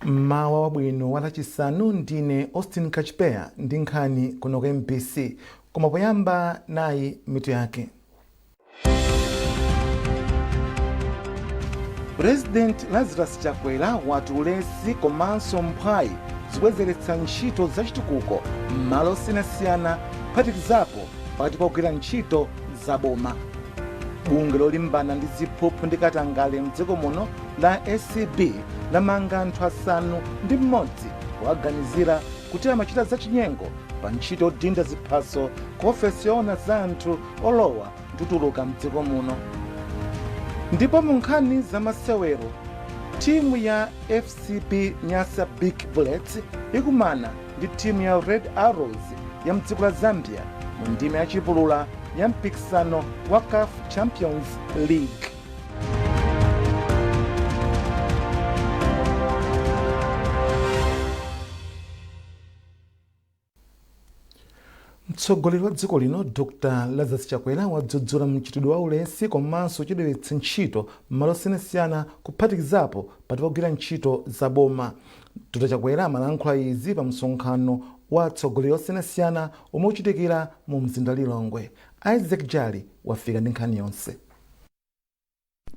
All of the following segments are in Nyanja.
Mawa wabwino walachisanu ndine Austin Kachpeya ndi nkhani kuno ku MBC koma poyamba nayi mitu yake. President Lazarus Chakwera wati ulesi komanso mphwayi zibwezeretsa ntchito zachitukuko m'malo osiyanasiyana kuphatikizapo pakati pa kugwira ntchito zaboma. Bungwe lolimbana ndi ziphuphu ndi katangale mdziko muno la ACB lamanga anthu 6 kuwaganizira kuti amachita zachinyengo pa ntchito yodinda ziphaso ku ofesi yoona za anthu olowa ndi kutuluka mdziko muno. Ndipo mu nkhani za masewero, timu ya FCB Nyasa Big Bullets ikumana ndi timu ya Red Arrows ya mdziko la Zambia mu ndime yachipulula ya mpikisano wa CAF Champions League. Mtsogoleri wa dziko lino Dr. Lazarus Chakwera wadzudzula mchitidwe wa ulesi komanso chidewetsa ntchito m'malo osiyanasiyana kuphatikizapo pakati pa kugwira ntchito zaboma. Dr. Chakwera amalankhula izi pa msonkhano wa atsogoleri osiyanasiyana omwe uchitikira mu mzinda Lilongwe. Isaac Jali wafika ndi nkhani yonse.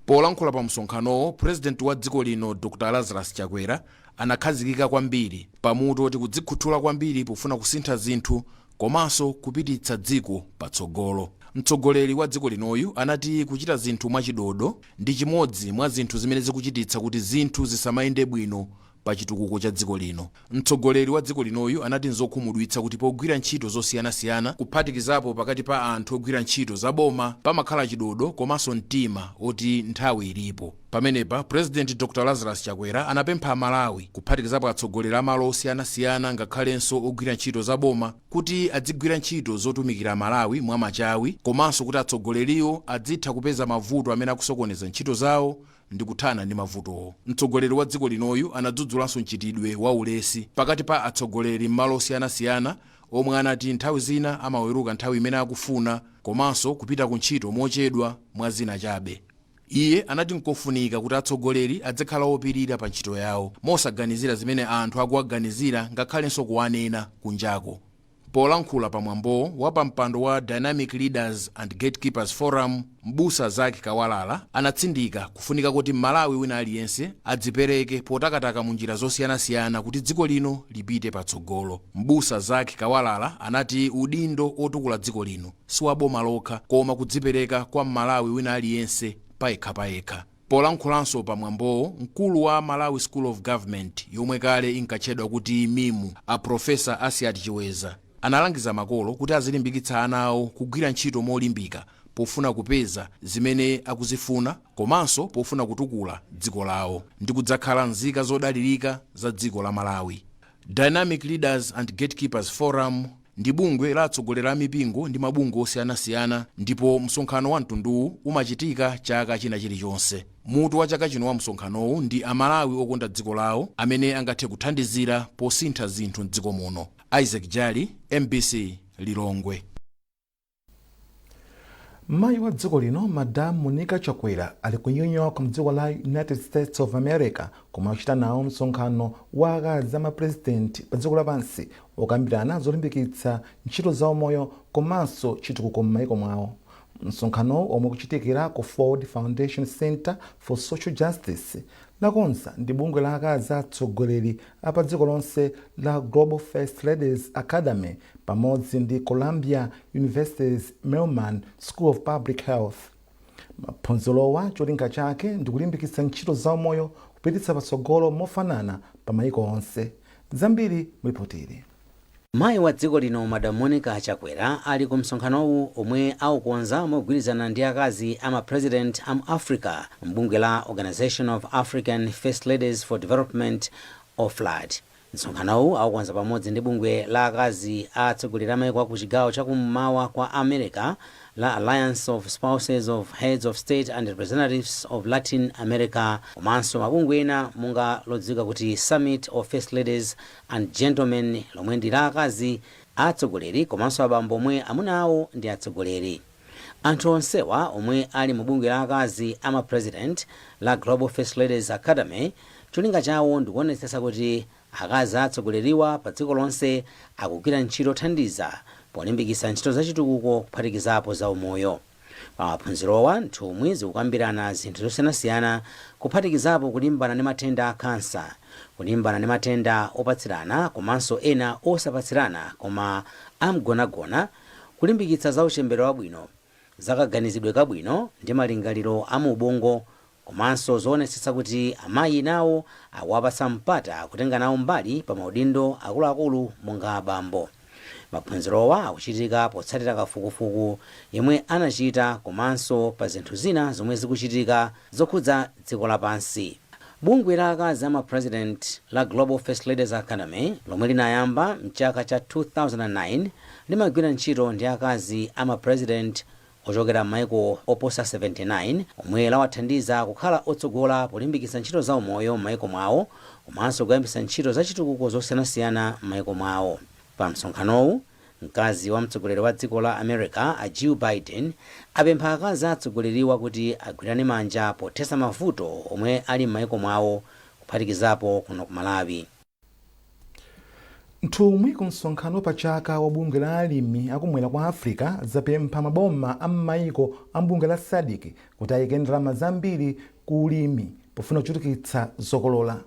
Polankhula pa msonkhanowo, President wa dziko lino Dr. Lazarus Chakwera anakhazikika kwambiri pamutu oti kudzikhuthula kwambiri pofuna kusintha zinthu komanso kupititsa dziko patsogolo. Mtsogoleri wa dziko linoyu anati kuchita zinthu mwachidodo ndi chimodzi mwa zinthu zimene zikuchititsa kuti zinthu zisamayende bwino pa chitukuko cha dziko lino. Mtsogoleri wa dziko linoyu anati nzokhumudwitsa kuti pogwira ntchito zosiyanasiyana kuphatikizapo pakati pa anthu ogwira ntchito zaboma pamakhala chidodo komanso mtima oti nthawi ilipo. Pamenepa President Dr. Lazarus Chakwera anapempha Amalawi kuphatikizapo atsogoleri amalo osiyanasiyana ngakhalenso ogwira ntchito zaboma kuti adzigwira ntchito zotumikira Malawi mwamachawi komanso kuti atsogoleriwo adzitha kupeza mavuto amene akusokoneza ntchito zawo ndi kuthana ndi mavutowo. Mtsogoleri wa dziko linoyu anadzudzulanso mchitidwe wa ulesi pakati pa atsogoleri m'malo osiyanasiyana omwe anati nthawi zina amaweruka nthawi imene akufuna komanso kupita ku ntchito mochedwa mwa zina chabe. Iye anati nkofunika kuti atsogoleri adzakhala opirira pa ntchito yawo mosaganizira zimene anthu akuwaganizira ngakhalenso kuwanena kunjako. Polankhula pamwambo wa pampando wa Dynamic Leaders and Gatekeepers Forum, Mbusa Zaki Kawalala anatsindika kufunika kuti Malawi wina aliyense adzipereke potakataka mu njira zosiyanasiyana kuti dziko lino lipite patsogolo. Mbusa Zaki Kawalala anati udindo otukula dziko lino siwaboma lokha koma kudzipereka kwa Malawi wina aliyense payekha. Polankhulanso pamwambowo, mkulu wa Malawi School of Government yomwe kale inkatchedwa kuti MIMU, a Profesa Asiat Chiweza, analangiza makolo kuti azilimbikitsa ana awo kugwira ntchito molimbika pofuna kupeza zimene akuzifuna komanso pofuna kutukula dziko lawo ndi kudzakhala nzika zodalirika za dziko la Malawi. Dynamic Leaders and Gatekeepers Forum ndi bungwe la atsogoleri a mipingo ndi mabungwe osiyanasiyana ndipo msonkhano wa mtunduwu umachitika chaka china chilichonse. Mutu wa chaka chino wa msonkhanowu ndi Amalawi okonda dziko lawo amene angathe kuthandizira posintha zinthu m'dziko muno. Isaac Jali, MBC, Lilongwe. Mayi wa dziko lino Madam Monica Chakwera ali ku New York mdziko la United States of America koma uchita nawo msonkhano wa akazi ama president pa dziko lapansi okambirana zolimbikitsa ntchito za umoyo komanso chitukuko m'mayiko mwawo. Msonkhano omwe kuchitikira ku Ford Foundation Center for Social Justice lakonza ndi bungwe la akazi atsogoleri apa dziko lonse la Global First Ladies Academy pamodzi ndi Columbia University's Mailman School of Public Health. Maphunzirowa cholinga chake ndi kulimbikitsa ntchito za umoyo kupititsa patsogolo mofanana pa mayiko onse. Zambiri mulipotiri. Mayi wa dziko lino Madam Monica Chakwera ali ku msonkhanowu omwe aukonza mogwirizana ndi akazi ama president am Africa mbungwe la Organization of African First Ladies for Development OFLAD. Msonkhanowu aukonza pamodzi ndi bungwe la akazi atsogoleri amayiko ku chigawo chakummawa kwa America la Alliance of Spouses of Heads of State and Representatives of Latin America komanso mabungwe ena monga lodziwika kuti Summit of First Ladies and Gentlemen lomwe ndi la akazi atsogoleri komanso abambo omwe amuna awo ndi atsogoleri. Anthu onsewa omwe ali mu bungwe la akazi ama president la Global First Ladies Academy cholinga chawo ndikuonetsetsa kuti akazi atsogoleriwa pa dziko lonse akugwira ntchito yothandiza polimbikitsa ntchito zachitukuko kuphatikizapo za umoyo. Pa maphunzirowa nthumwi zikukambirana zinthu zosiyanasiyana kuphatikizapo kulimbana ndi matenda a kansa, kulimbana ndi matenda opatsirana komanso ena osapatsirana koma amgonagona, kulimbikitsa za uchembere wabwino, zakaganizidwe kabwino ndi malingaliro a mu ubongo, komanso zoonetsetsa kuti amayi nawo akuwapatsa mpata kutenga nawo mbali pa maudindo akuluakulu monga abambo. Maphunzirowa akuchitika potsatira kafukufuku yemwe anachita komanso pa zinthu zina zomwe zikuchitika zokhudza dziko lapansi. Bungwe la akazi ama president la Global First Ladies Academy lomwe linayamba mchaka cha 2009 limagwira ntchito ndi akazi ama president ochokera m'maiko oposa 79 omwe lawathandiza kukhala otsogola polimbikitsa ntchito za umoyo m'maiko mwawo komanso kuyambitsa ntchito zachitukuko zosiyanasiyana m'maiko mwawo. Pa msonkhanowu mkazi wa mtsogoleri wa dziko la America a Jill Biden apempha akazi atsogoleriwa kuti agwirane manja pothesa mavuto omwe ali m'maiko mwawo kuphatikizapo kuno ku Malawi. Nthumwi ku msonkhano pa chaka wa bungwe la alimi akumwera kwa Africa zapempha maboma a m'maiko a bungwe la SADC kuti ayike ndalama zambiri ku ulimi pofuna kuchulukitsa zokolola.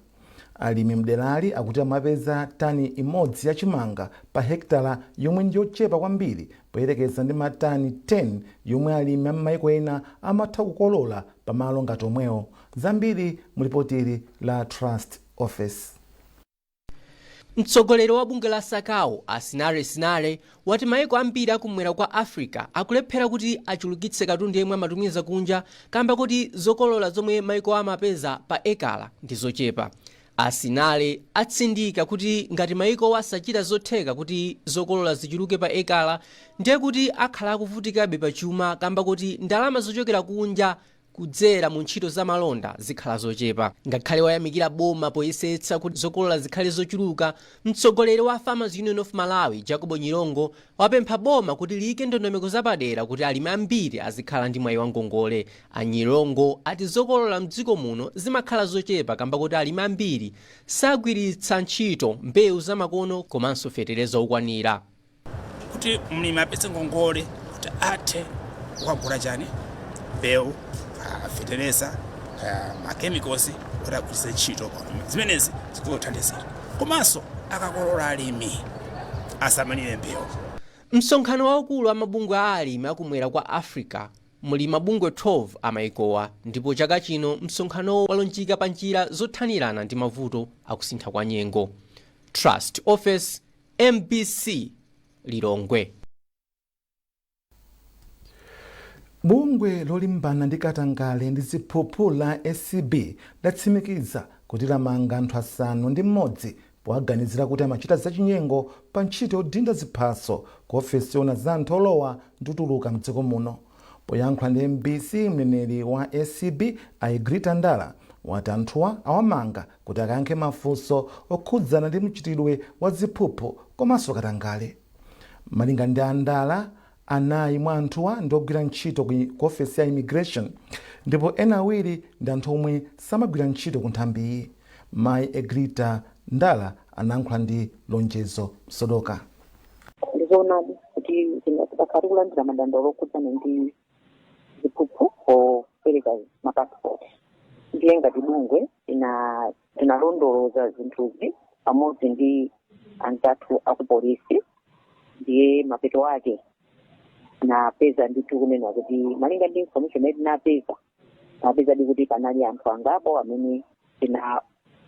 Alimi mderali akuti amapeza tani imodzi ya chimanga pa hektala yomwe ndiyochepa kwambiri poyerekeza ndi matani 10 yomwe alimi m'maiko ena amatha kukolola pamalo ngati omwewo. Zambiri mulipotili la Trust Office. Mtsogoleri wa bungwe la SACAO Asinare Sinare wati maiko ambiri akumwera kwa Africa akulephera kuti achulukitse katundu yemwe amatumiza kunja kamba kuti zokolola zomwe maiko amapeza pa ekala ndi zochepa. Asinare atsindika kuti ngati maiko asachita zotheka kuti zokolola zichuluke pa ekala ndiye kuti akhala akuvutikabe pa chuma kamba kuti ndalama zochokera kunja kudzera mu ntchito za malonda zikhala zochepa. Ngakhale wayamikira boma poyesetsa kuti zokolola zikhale zochuluka, mtsogoleri wa Farmers Union of Malawi Jacobo Nyirongo wapempha boma kuti liyike ndondomeko zapadera kuti alimi ambiri azikhala ndi mwayi wa ngongole. Anyirongo ati zokolola mdziko muno zimakhala zochepa kamba kuti alimi ambiri sagwiritsa ntchito mbewu zamakono komanso fetereza okwanira. Kuti mlimi apeze ngongole kuti athe kukagula chani mbewu, fetereza, chemicals kuti agwiritse ntchito zimenezi zikuthandizira. Komanso akakolola alimi asamalire mbewu. Msonkhano waukulu wa mabungwe a alimi akumwera kwa Africa muli mabungwe 12 amaikowa, ndipo chaka chino msonkhano walonjika pa njira zothanirana ndi mavuto akusintha kwa nyengo. Trust Office, MBC, Lilongwe. Bungwe lolimbana ndi katangale ndi ziphuphu la SCB latsimikiza kuti lamanga anthu 6 powaganizira kuti amachita zachinyengo pa ntchito yodinda ziphaso ku ofesi yona za anthu olowa ndi kutuluka mdziko muno. Poyankhula ndi MBC, mneneri wa SCB Aigrita Ndala wati anthuwa awamanga kuti akayankhe mafunso okhudzana ndi mchitidwe wa ziphuphu komanso katangale. Malinga ndi Andala, anayi mwa anthuwa ndi ogwira ntchito ku ofesi ya immigration ndipo ena awiri ndi anthu omwe samagwira ntchito ku nthambiyi. Mayi Aigrita Ndala anayankhula ndi Lonjezo Sodoka. Ndizoonadi kuti tingakhale kulandira madandaulo okhudzana ndi ziphuphu popereka mapasipoti. Ndiye ngati bungwe tinalondoloza zinthuzi pamodzi ndi anzathu akupolisi, ndiye mapeto ake napeza ndithu kunena kuti malinga ndi information yati napeza di kuti panali anthu angapo amene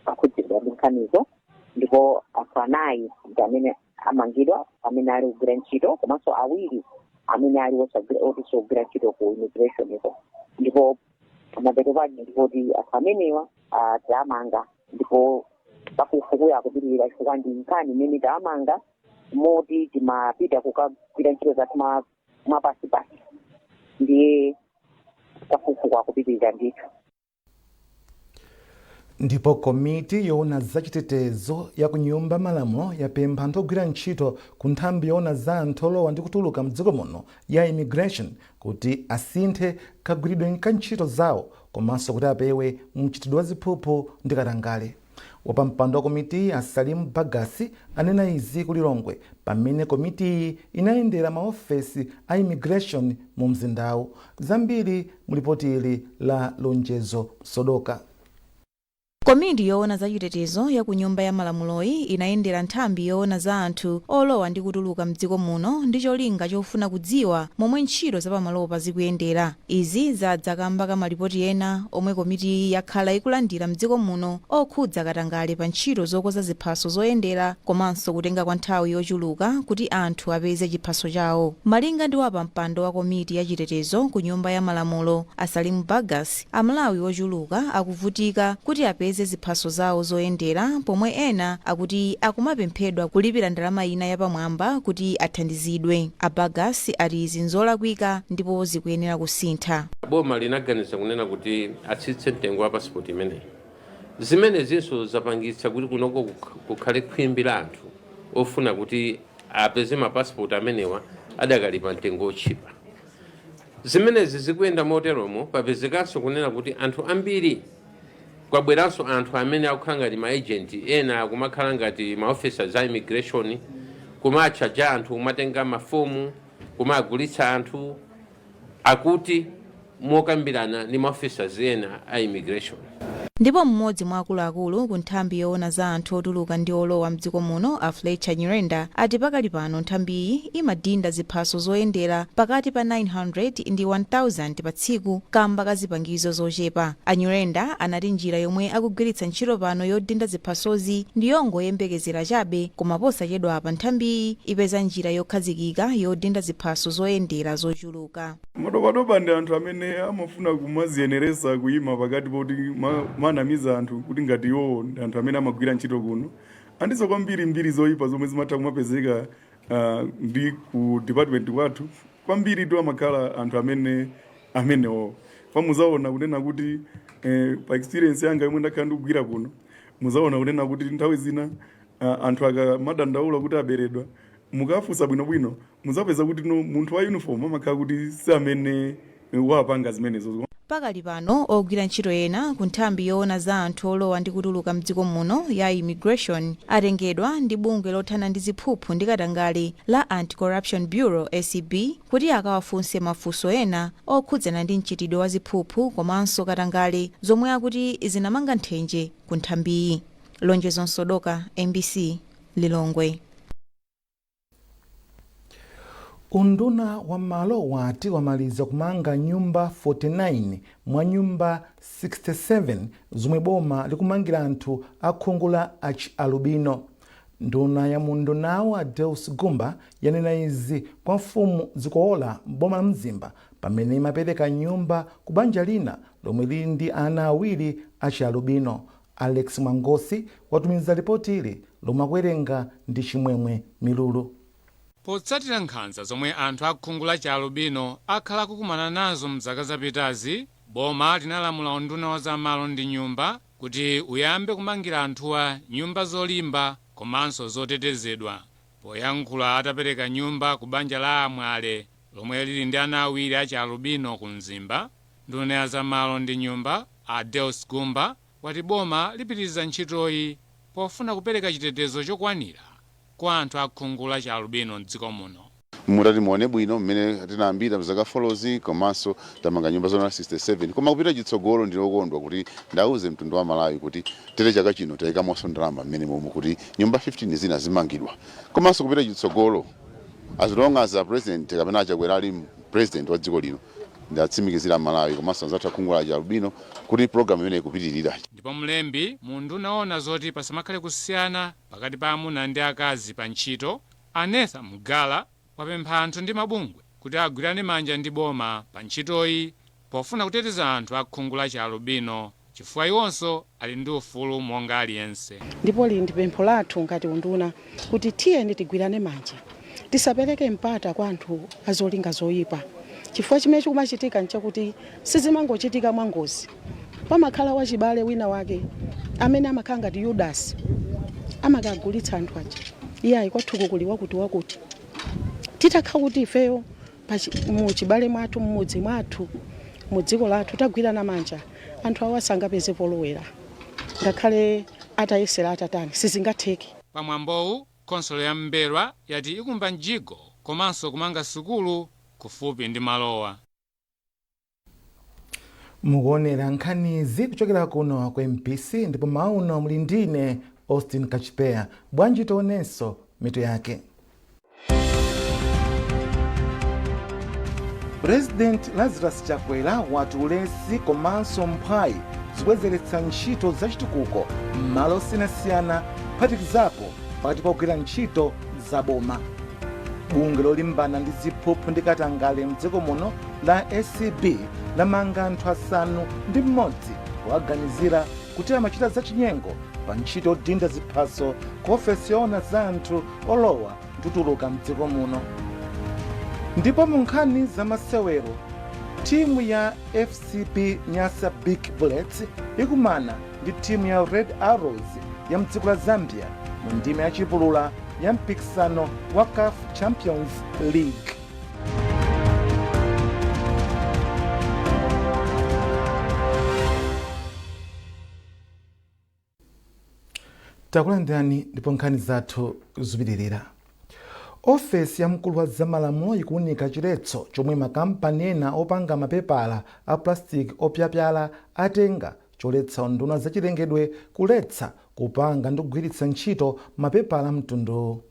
akhudzidwa ndi nkhanizo, ndipo anthu 4 ndi amene amangidwa amene ali kugwira ntchito komanso 2 amene ali osagwira ntchito ku immigration iko. Ndipo mapeto pake ndipoti anthu amenewa tiamanga, ndipo pakufukuya akupitirira chifukwa ndi nkhani imene tiamanga moti timapita kukagwira ntchito zathu mwapasipasi, ndiye pakufukuya akupitirira ndithu. Ndipo komiti yoona zachitetezo ya kunyumba malamulo yapempha anthu ogwira ntchito ku nthambi yoona za anthu olowa ndi kutuluka mdziko muno ya immigration kuti asinthe kagwiridwe ka ntchito zawo komanso kuti apewe mchitidwe wa ziphuphu ndi katangale. wapampando wa komiti Salim Bagasi anena izi ku Lilongwe pamene komiti inayendera maofesi a immigration mu mzindawu. Zambiri mulipoti ili la Lonjezo Sodoka. Komiti yoona za chitetezo ya ku nyumba ya malamuloyi inayendera nthambi yoona za anthu olowa ndi kutuluka mdziko muno ndi cholinga chofuna kudziwa momwe ntchito zapamalopa zikuyendera. Izi zadzakamba ka malipoti ena omwe komiti yakhala ikulandira mdziko muno okhudza katangale pa ntchito zokoza ziphaso zoyendera komanso kutenga kwa nthawi yochuluka kuti anthu apeze chiphaso chawo. Malinga ndi wapampando wa komiti ya chitetezo ku nyumba ya malamulo Salim Bagasi, amalawi ochuluka akuvutika kuti apeze ziphaso zawo zoyendera pomwe ena akuti akumapemphedwa kulipira ndalama ina yapamwamba kuti athandizidwe. Bagasi ati izi nzolakwika ndipo zikuyenera kusintha. Boma linaganiza kunena kuti atsitse mtengo wa passport imeneyi. Zimene zinso zapangitsa kuti kunoko kukhale khwimbi la anthu ofuna kuti apeze mapassport amenewa adakalipa mtengo ochipa. Zimenezi zikuyenda moteromo papezekanso kunena kuti anthu ambiri kwabweranso anthu amene akukhala ngati maagenti ena akumakhala ngati maofficers a immigration kumachaja anthu kumatenga mafomu kumagulitsa anthu akuti mokambirana ndi maofficers ena a immigration. Ndipo mmodzi mwa akuluakulu ku nthambi yoona za anthu otuluka ndi olowa mdziko muno Fletcher Nyirenda ati pakali pano nthambiyi imadinda ziphaso zoyendera pakati pa 900 ndi 1000 pa tsiku kamba ka zipangizo zochepa. Nyirenda anati njira yomwe akugwiritsa ntchito pano yodinda ziphasozi ndi yongoyembekezera chabe, koma posachedwa pa nthambiyi ipeza njira yokhazikika yodinda ziphaso zoyendera zochuluka. Madobadoba ndi anthu amene amafuna kumaziyeneresa kuyima pakati poti manamiza anthu kuti ngati iwo ndi anthu amene amagwira ntchito kuno. Andizo kwambiri mbiri zoyipa zomwe zimatha kumapezeka ndi ku department kwathu. Kwambiri tu amakhala anthu amenewo. Muzaona kunena kuti pa experience yanga yomwe ndakhala ndikugwira kuno, muzaona kunena kuti nthawi zina anthu akamadandaula kuti aberedwa, mukafunsa bwinobwino muzapeza kuti munthu wa uniform amakhala kuti si amene wapanga zimenezo. Pakali pano ogwira ntchito ena ku nthambi yoona za anthu olowa ndi kutuluka mdziko muno ya immigration atengedwa ndi bungwe lothana ndi ziphuphu ndi katangale la Anti-Corruption Bureau ACB kuti akawafunse mafunso ena okhudzana ndi mchitidwe wa ziphuphu komanso katangale zomwe akuti zinamanga nthenje ku nthambiyi. Lonjezo Sodoka, MBC, Lilongwe. Unduna wa malo wati wamaliza kumanga nyumba 49 mwa nyumba 67 zomwe boma likumangira anthu akhungu la albino. Nduna ya mundunawo Adeus Gumba yanena izi kwa mfumu Zikoola boma la Mzimba pamene imapereka nyumba ku banja lina lomwe lili ndi ana awiri albino. Alex Mwangosi watumiza ripoti ili lomwe akuwerenga ndi Chimwemwe Milulu. Potsatira nkhanza zomwe anthu akhungu la albino akhala kukumana nazo mzaka zapitazi, boma linalamula unduna wa zamalo ndi nyumba kuti uyambe kumangira anthuwa nyumba zolimba komanso zotetezedwa. Poyankhula atapereka nyumba ku banja la amwale lomwe lili ndi ana awiri albino ku Mzimba, nduna ya zamalo ndi nyumba Adeus Gumba wati boma lipitiriza ntchitoyi pofuna kupereka chitetezo chokwanira kwa anthu akhungu la albino m'dziko muno. Mutati muone bwino mmene tinayambira mzaka folozi komanso tamanga nyumba zona 67 koma kupita chitsogolo ndilokondwa kuti ndauze mtundu wa Malawi kuti tere chaka chino tayikamonso ndalama mmene momwe kuti nyumba 15 zina zimangidwa komanso kupita chitsogolo as long as a president kapena Chakwera ali president wa dziko lino ndatsimikizira Malawi komanso anzathu akhungu la albino kuti program imene ikupitirira. Ndipo mlembi munduna ona zoti pasamakhale kusiyana pakati pa amuna ndi akazi pa ntchito, Anetha Mgala wapempha anthu ndi mabungwe kuti agwirane manja ndi boma pa ntchitoyi pofuna kuteteza anthu akhungu la albino chifukwa iwonso ali ndi ufulu monga aliyense. Ndipo ndi pempho lathu ngati unduna kuti tiyeni tigwirane manja tisapereke mpata kwa anthu azolinga zoyipa. Chifukwa chimene chikumachitika nchakuti sizimangochitika mwangozi. Pamakhala wachibale wina wake amene amakhala ngati Yudas amakagulitsa anthu aja. Iye ayikwathukukuliwa kuti wakuti. Titakhala kuti ifeyo mu chibale mwathu mmudzi mwathu mu dziko lathu tagwirana manja anthu awa sangapeze polowera. Ngakhale atayesera atatani sizingatheke. Pamwambowu konsolo ya Mberwa yati ikumba njigo komanso kumanga sukulu kufupi ndi malowa. Mukuonera nkhanizi kuchokera kuno kwa MPC ndipo mauno muli ndine Austin Kachipea. Bwanji tionenso mitu yake. President Lazarus Chakwera wati ulesi komanso mphwayi zikubwezeretsa ntchito zachitukuko m'malo osiyanasiyana kuphatikizapo pakati pa kugwira ntchito za boma. Bungwe lolimbana ndi ziphuphu ndi katangale mdziko muno la ACB lamanga anthu 6 owaganizira kuti amachita zachinyengo pa ntchito yodinda ziphaso ku ofesi yoona za anthu olowa ndi kutuluka mdziko muno. Ndipo mu nkhani za masewero, timu ya FCB Nyasa Big Bullets ikumana ndi timu ya Red Arrows ya mdziko la Zambia mu ndime yachipulula ya mpikisano wa CAF Champions League. Takulandirani ndipo nkhani zathu zupitirira. Ofesi ya mkulu wa zamalamulo ikuunika chiletso chomwe makampani ena opanga mapepala a plastic opyapyala atenga choletsa unduna zachilengedwe kuletsa kupanga ndi kugwiritsa ntchito mapepala mtundu.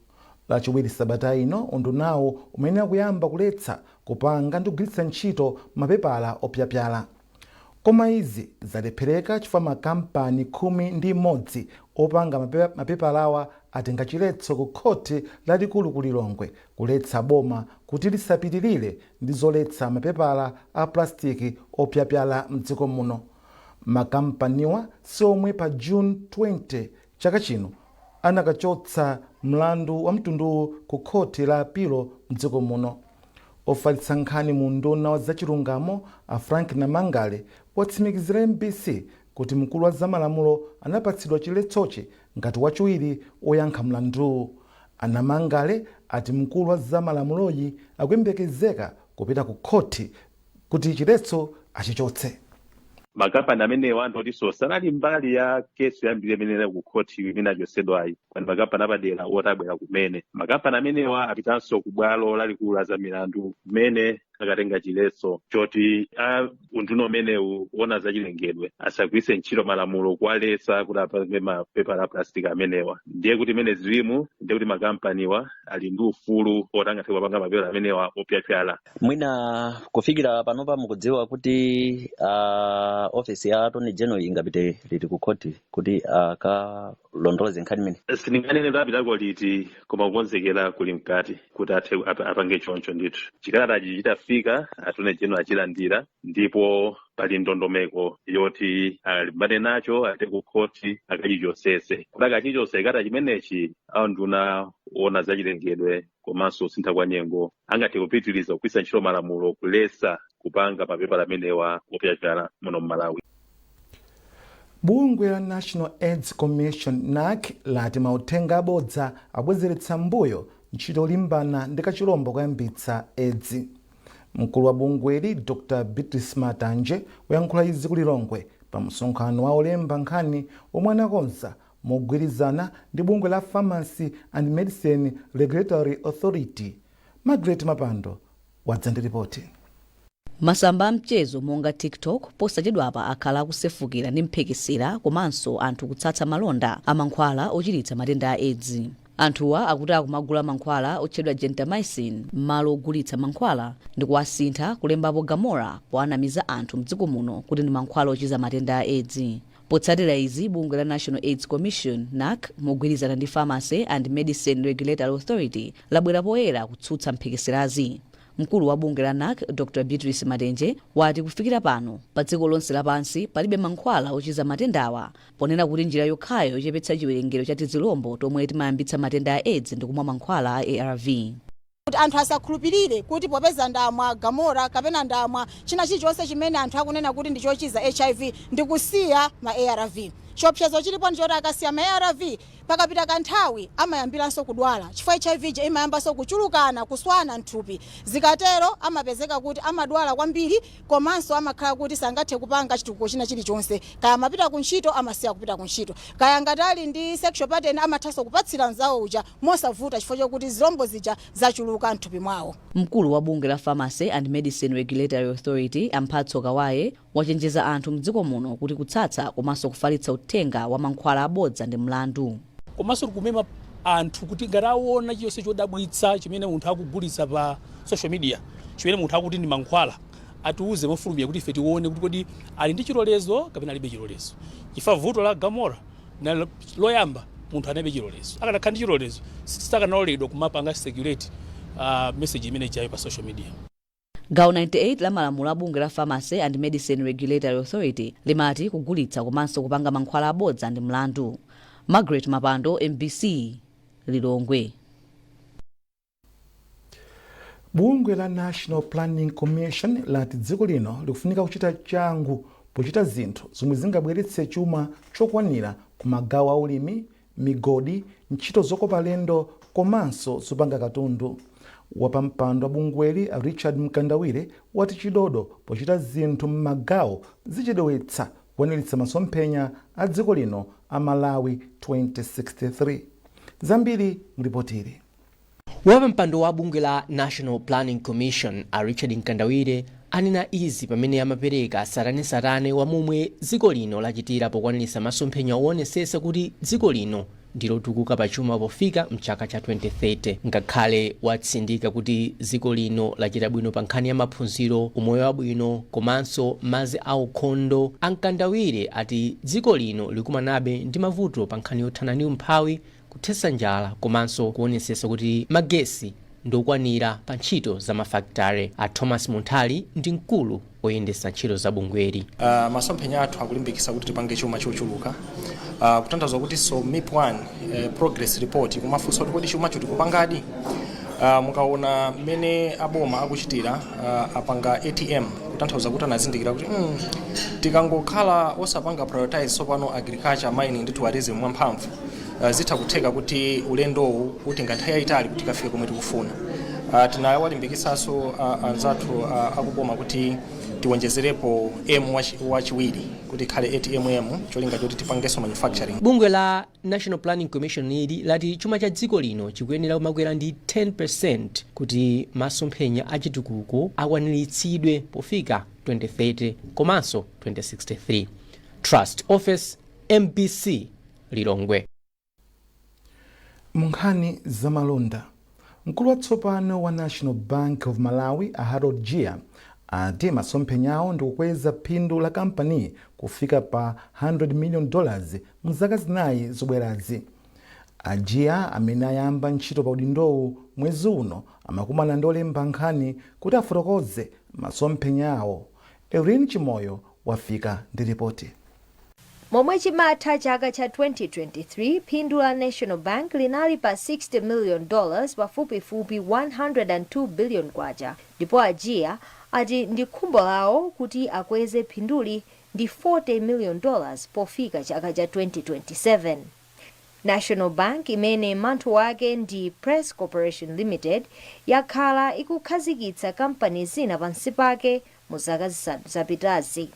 Lachiwiri sabata ino undunawo umene akuyamba kuletsa kupanga ndi kugwiritsa ntchito mapepala opyapyala. Koma izi zalephereka chifukwa makampani 11 opanga mapepalawa atenga chiletso ku khoti lalikulu ku Lilongwe kuletsa boma kuti lisapitirire ndi zoletsa mapepala a plastiki opyapyala mdziko muno. Makampaniwa siomwe pa June 20 chaka chino anakachotsa mlandu wa mtundu ku khoti la apilo mdziko muno. Ofalitsa nkhani mu nduna wa zachilungamo a Frank Namangale watsimikizira MBC kuti mkulu wa zamalamulo anapatsidwa chiletsochi ngati wachiwiri oyankha mlandu. Anamangale ati mkulu wa zamalamuloyi akuyembekezeka kupita ku khoti kuti chiletso achichotse. Makampani amenewa andiso sanali mbali ya kesi yambiri imene ku khoti imene achosedwayi kwani makampani apadera otabwera kumene. Makampani amenewa apitanso ku bwalo lalikulu la zamilandu kumene akatenga chiletso choti unduna umenewu wona zachilengedwe asagwiritse ntchito malamulo kuwaletsa kuti apange mapepala a plastic amenewa. Ndiye kuti imene zilimu ndiye kuti makampaniwa ali ndi ufulu otangathe kupanga mapepala amenewa opyapyala. Mwina kufikira panopa mukudziwa kuti ofisi ya Attorney General ingapite liti ku khoti kuti akalondoloze nkhani imene. Sindinganene lapitako liti koma kukonzekera kuli mkati kuti athe apange choncho ndithu. Chikalatachi chitafika Attorney General achilandira ndipo pali ndondomeko yoti alimbane nacho ate ku khoti akachichosese. Kuti akachichose kalata chimenechi nduna ona zachilengedwe komanso sintha kwa nyengo angathe kupitiriza kugwiritsa ntchito malamulo kuletsa kupanga mapepala amenewa opyapyala muno Malawi. Bungwe la National AIDS Commission NAC lati mauthenga abodza abwezeretsa mbuyo ntchito yolimbana ndi kachilombo koyambitsa AIDS. Mkulu wa bungweli Dr. Beatrice Matanje wayankhula izi ku Lilongwe pa msonkhano wa olemba nkhani omwe anakonza mogwirizana ndi bungwe la Pharmacy and Medicine Regulatory Authority. Margaret Mapando wadzandiripoti. Masamba amchezo monga TikTok posachedwapa akhala akusefukira ndi mphekesera komanso anthu kutsatsa malonda amankhwala ochiritsa matenda a AIDS. Anthuwa akuti akumagula mankhwala otchedwa gentamicin m'malo ogulitsa mankhwala ndi kuwasintha kulembapo Gamora poanamiza anthu mdziko muno kuti ndi mankhwala ochiza matenda a AIDS. Potsatira izi bungwe la National AIDS Commission NAC mogwirizana ndi Pharmacy and Medicine Regulatory Authority labwera poyera kutsutsa mphekeserazi. Mkulu wa bungwe la NAC Dr. Beatrice Matanje wati kufikira pano pa dziko lonse lapansi palibe mankhwala ochiza matendawa ponena kuti njira yokhayo yochepetsa chiwerengero cha tizilombo tomwe timayambitsa matenda a AIDS ndi kumwa mankhwala a ARV. Kuti anthu asakhulupirire kuti popeza ndamwa Gamora kapena ndamwa china chilichonse chimene anthu akunena kuti ndi chochiza HIV ndi kusiya ma ARV. Chiopsezo chilipo ndichoti akasiya ma ARV pakapita kanthawi amayambiranso kudwala chifukwa HIV imayambanso kuchulukana kuswana mthupi zikatero amapezeka kuti amadwala kwambiri komanso amakhala kuti sangathe kupanga chitukuko china chilichonse kaya amapita kuntchito amasiya kupita kuntchito kaya ngati ali ndi sexual partner amathanso kupatsira mzawo uja mosavuta chifukwa chokuti zilombo zija zachuluka mthupi mwawo. Mkulu wa bungwe la Pharmacy and Medicine Regulatory Authority Amphatso Kawaye wachenjeza anthu mdziko muno kuti kutsatsa komanso kufalitsa uthenga wa mankhwala abodza ndi mlandu. Komanso kumema anthu kuti ngati aona chiyonse chodabwitsa chimene munthu akugulitsa pa social media chimene munthu akuti ndi mankhwala atiuze mofulumira kuti ife tione kuti kodi ali ndi chilolezo kapena alibe chilolezo. Chifukwa vuto la Gamora na loyamba munthu analibe chilolezo akanakhala ndi chilolezo sitakanaoledwa kumapanga circulate message imene ijayo pa social media. Gawo 98 la malamulo a bungwe la Pharmacy and Medicine Regulatory Authority limati kugulitsa komanso kupanga mankhwala abodza ndi mlandu. Margaret Mapando, MBC, Lilongwe. Bungwe la National Planning Commission lati dziko lino likufunika kuchita changu pochita zinthu zomwe zingabweretse chuma chokwanira ku magawo a ulimi, migodi, ntchito zokopa alendo komanso zopanga katundu. Wapampando wa bungweli Richard Mkandawire wati chidodo pochita zinthu m'magawo zichedwetsa kukwaniritsa masomphenya a dziko lino a Malawi 2063. Zambiri mripotiri. Wapampando wa bungwe la National Planning Commission Richard Mkandawire anena izi pamene amapereka satane wa momwe dziko lino lachitira pokwaniritsa masomphenya owonetsetsa kuti dziko lino ndilotukuka pachuma pofika mchaka cha 2030. Ngakhale watsindika kuti dziko lino lachita bwino pa nkhani ya maphunziro, umoyo wabwino komanso mazi aukhondo, Mkandawire ati dziko lino likumanabe ndi mavuto pa nkhani yothana ndi umphawi, kuthetsa njala komanso kuonetsetsa kuti magesi ndokwanira pa ntchito za mafakitare. A Thomas Muntali ndi mkulu oyendetsa ntchito za bungweli. Masomphenya athu akulimbikitsa kuti tipange chuma chochuluka. Kutanthauza kuti so MIP1 progress report kumafunsa kuti kodi chuma tikupangadi. Mukaona mmene aboma akuchitira apanga ATM kutanthauza kuti anazindikira kuti tikangokhala osapanga prioritize sopano agriculture, mining ndi tourism mwamphamvu zitha kutheka kuti ulendowu kuti nthawi yayitali kuti kafike komwe tikufuna. Tinawalimbikitsanso anzathu akuboma kuti tiwonjezerepo wachiwiri kuti khale ATM cholinga choti tipangenso manufacturing. Bungwe la National Planning Commission ili lati chuma cha dziko lino chikuyenera kumakwera ndi 10% kuti masomphenya achitukuko akwaniritsidwe pofika 2030 komanso 2063. Trust Office, MBC, Lilongwe. Munkhani za malonda. Mkulu watsopano wa National Bank of Malawi Harold Gia ati masomphenyawo ndi kukweza phindu la kampani kufika pa $100 million mu zaka zinayi zobwerazi. Gia amene ayamba ntchito pa udindowu mwezi uno amakumana ndi olemba nkhani kuti afotokoze masomphenyawo. Erin Chimoyo wafika ndi ripoti. Momwe chimatha chaka cha 2023, phindu la National Bank linali pa $60 million pafupifupi 102 billion kwacha. Ndipo Gia ati ndi khumbo lawo kuti akweze phinduli ndi $40 million pofika chaka cha 2027. National Bank imene manthu wake ndi Press Corporation Limited yakhala ikukhazikitsa kampani zina pansi pake mu zaka zisanu zapitazi.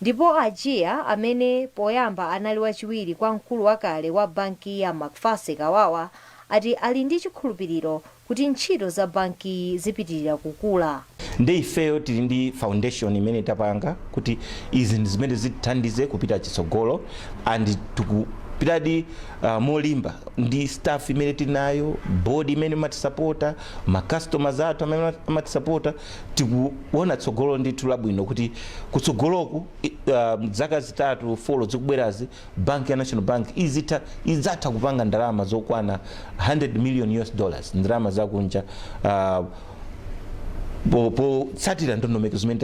Ndipo Gia amene poyamba anali wachiwiri kwa mkulu wakale wa banki ya McPherson Kawawa ati ali ndi chikhulupiriro kuti ntchito za banki zipitirira kukula. Ndi ifeyo tili ndi foundation imene tapanga kuti izi ndi zimene zithandize kupita chitsogolo and tikupitadi molimba ndi staff imene tinayo, board imene matisapota, ma customers athu amene matisapota, tikuona tsogolo ndithu labwino kuti kutsogoloku zaka zitatu folo zikubwerazi bank ya National Bank izatha kupanga ndalama zokwana $100 million ndalama zakunja potsatira ndondomeko zimene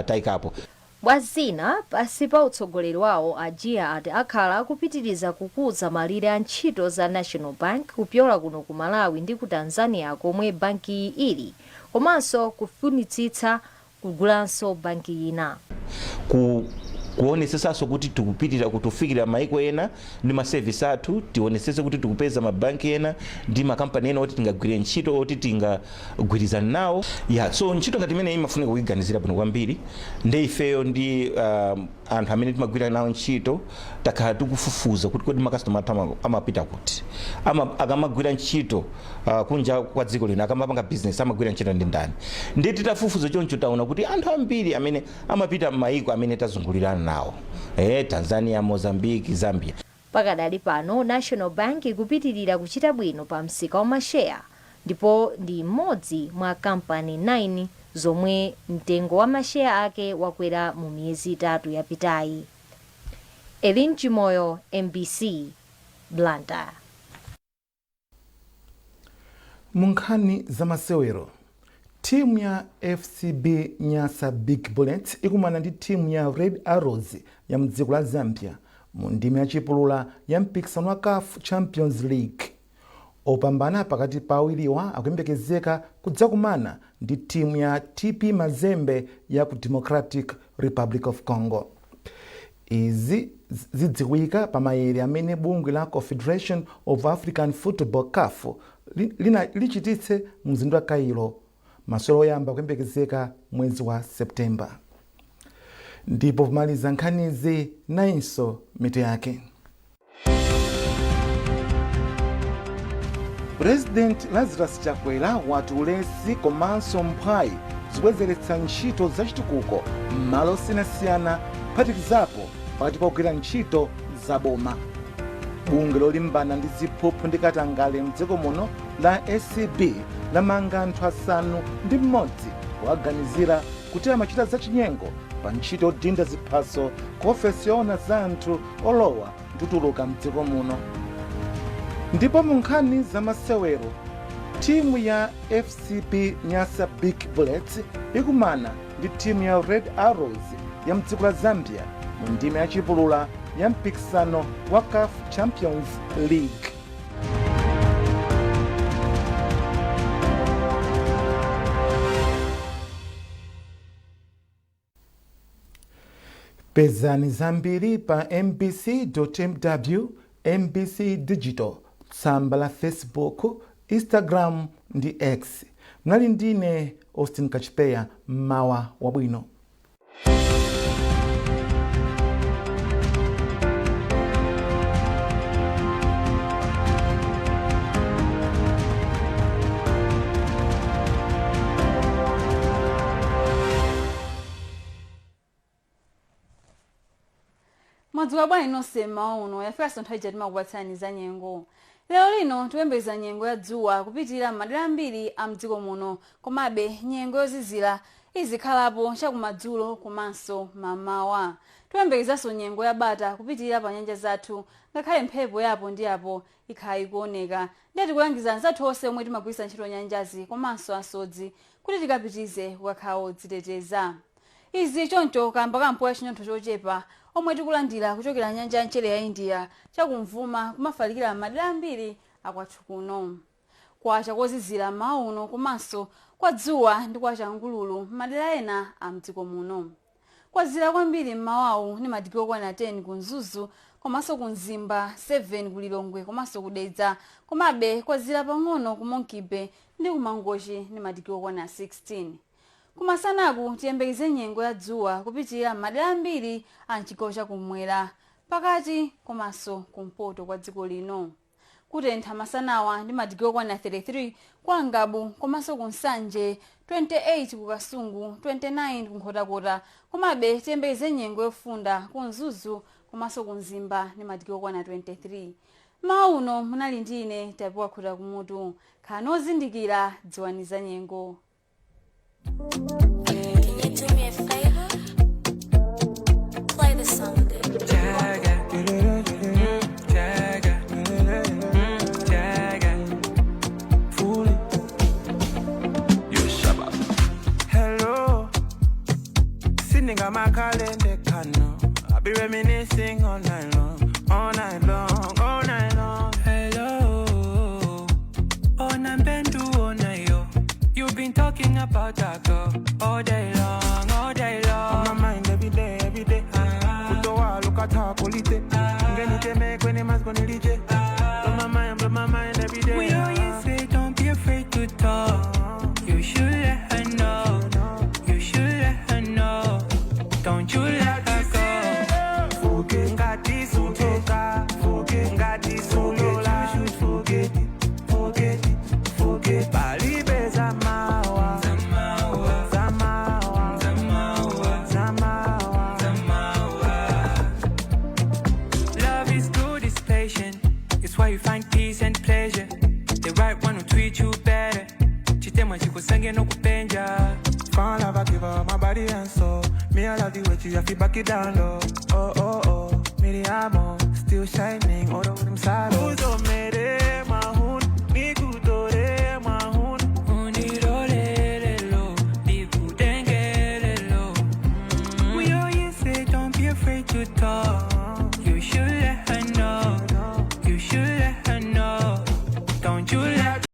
tayikapo. Bwazina pasi pa utsogoleri wawo Gia ati akhala kupitiriza kukuza malire a ntchito za National Bank kupyola kuno ku Malawi ndi ku Tanzania komwe banki ili, komanso kufunitsitsa kugulanso banki ina. kuonesesanso kuti tikupitira kutufikira maiko ena ndi maservice athu, tionesese kuti tikupeza mabanki ena ndi makampani ena oti tingagwire ntchito oti tingagwirizana nawo. So ntchito ngati imene imafunika kuiganizira bwino kwambiri, ndi ifeyo ndi anthu amene timagwira nawo ntchito takhala tikufufuza kuti kodi makastoma athu amapita kuti, akamagwira ntchito kunja kwa dziko lino, akamapanga business amagwira ntchito ndi ndani. Ndi titafufuza choncho taona kuti anthu ambiri amene amapita m'mayiko amene tazungulirana nawo, Tanzania, Mozambique, Zambia. Pakadali pano National Bank ikupitirira kuchita bwino pa msika wa masheya, ndipo ndi imodzi mwa kampani 9 zomwe mtengo wa masheya ake wakwera mu miyezi 3 yapitayi. Elin Chimoyo, MBC, Blantyre. Munkhani za masewero, timu ya FCB Nyasa Big Bullets ikumana ndi timu ya Red Arrows ya mdziko la Zambia mu ndime yachipulula ya mpikisano wa CAF Champions League. Opambana pakati pa awiriwa akuyembekezeka kudzakumana ndi timu ya TP Mazembe ya ku Democratic Republic of Congo. Izi zidziwika pa maere amene bungwe la Confederation of African Football CAF lichititse mzindu wa Cairo masolo oyamba kuyembekezeka mwezi wa Septemba. Ndipo kumaliza nkhanizi nainso mitu yake. President Lazarus Chakwera wati ulesi komanso mphayi zikubwezeretsa ntchito zachitukuko m'malo osiyanasiyana kuphatikizapo pakati pa kugwira ntchito za boma. Bungwe lolimbana ndi ziphuphu ndi katangale mdziko muno la ACB lamanga anthu 6 kuwaganizira kuti amachita zachinyengo pa ntchito yodinda ziphaso ku ofesi yoona za anthu olowa ndi kutuluka mdziko muno. Ndipo mu nkhani za masewero, timu ya FCB Nyasa Big Bullets ikumana ndi timu ya Red Arrows ya mdziko la Zambia mu ndime yachipulula ya mpikisano wa CAF Champions League. Pezani zambiri pa mbc.mw, MBC Digital, tsamba la Facebook, Instagram ndi X. Mnali ndine Austin Kachipeya, mawa wabwino. Mwadzuka bwanji nonse mauno yafika nthawi ija timakupatsani za nyengo. Lero lino tikuyembekeza nyengo ya dzuwa kupitirira madera ambiri a mdziko muno, komabe nyengo yozizira izikhalapo chakumadzulo komanso mamawa. Tikuyembekezanso nyengo ya bata kupitirira pa nyanja zathu, ngakhale mphepo yapo ndi yapo ikhala ikuoneka. Ndiye tikulangiza anzathu onse omwe timagwiritsa ntchito nyanjazi komanso asodzi kuti tikapitize kukakhala odziteteza. Izi choncho kamba kampoya chinyontho chochepa omwe tikulandira kuchokera nyanja ya mchere ya India chakumvuma kumafalikira madera ambiri akwathu kuno. Kwacha kozizira mauno komanso kwa dzuwa ndi kwa changululu madera ena a mdziko muno. Kwazira kwambiri mmawawu ni madigiri okwana 10 kunzuzu komanso kunzimba, 7 kulilongwe komanso kudedza, komabe kwazira pang'ono ku Monkibe ndi kumangochi ni madigiri okwana 16. Kumasanaku tiyembekeze nyengo ya dzuwa kupitirira madera ambiri a mchigawo chakumwera pakati komanso kumpoto kwa dziko lino. Kutentha masanawa ndi madigiri okwana 33 kwa Ngabu komanso kunsanje, 28 ku Kasungu, 29 ku Nkhotakota, komabe tiyembekeze nyengo yofunda kunzuzu komanso kunzimba ndi madigiri okwana 23. Mauno munali ndine tapiwa khuta kumutu khano ozindikira dziwani za nyengo. Can you do me a favor? Play the song again. Hello, sitting on my calendar, I'll be reminiscing all night long, all night long, all night long. Hello, on a bendu on yo. You've been talking about that girl all day long, all day long. On my mind every day, every day. Nenge no kutenja. Found love, I give her my body and soul. Me, I love the way you have to back it down low. Oh, oh, oh. Me, the amo, still shining, all over them silos. Uzo mere.